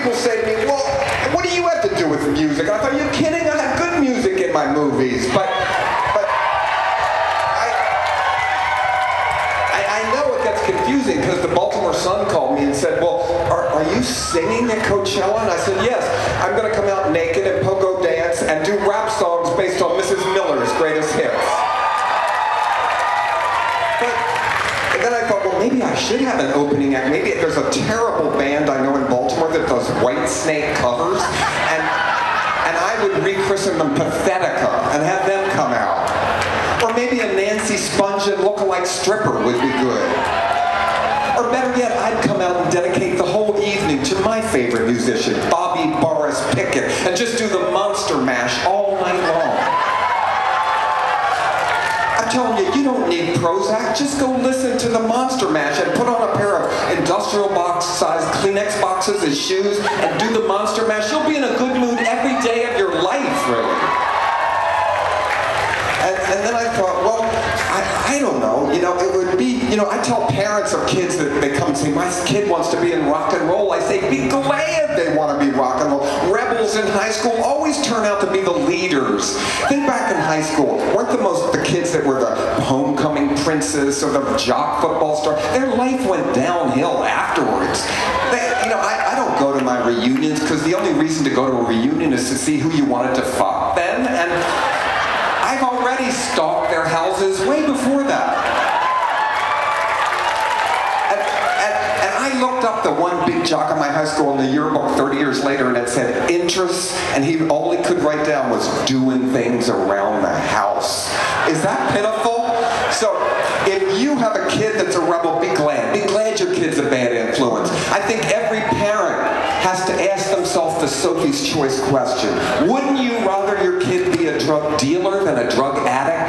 people say to me, well, what do you have to do with music? I thought, are you kidding? I have good music in my movies. But I know it gets confusing because the Baltimore Sun called me and said, well, are you singing at Coachella? And I said, yes. I'm going to come out naked and pogo dance and do rap songs based on Mrs. Miller's greatest hits. And then I thought, well, maybe I should have an opening act. Maybe there's a terrible band I know in Baltimore that does White Snake covers, and I would rechristen them Pathetica and have them come out. Or maybe a Nancy Spungen lookalike stripper would be good. Or better yet, I'd come out and dedicate the whole evening to my favorite musician, Bobby Boris Pickett, and just do the Monster Mash all night long. I'm telling you, you don't need Prozac. Just go listen to the Monster Mash and put on a pair of industrial box-sized Kleenex boxes as shoes and do the Monster Mash. You'll be in a good mood every day of your life, really. And then I thought, well, I don't know, it would be, I tell parents of kids that they come and say, my kid wants to be in rock and roll. I say, be glad they want to be rock and roll. Rebels in high school always turn out to be the leaders. Think back in high school, weren't the kids that were the homecoming princes or the jock football star, their life went downhill afterwards. I don't go to my reunions because the only reason to go to a reunion is to see who you wanted to fuck then, and I've already stalked their houses way before that. And I looked up the one big jock in my high school in the yearbook 30 years later, and it said interests, and all he could write down was doing things around the house. Is that pitiful? So if you have a kid that's a rebel, be glad. Be glad your kid's a bad influence. I think every parent has to ask themselves the Sophie's Choice question. Wouldn't you rather your kid be a drug dealer than a drug addict?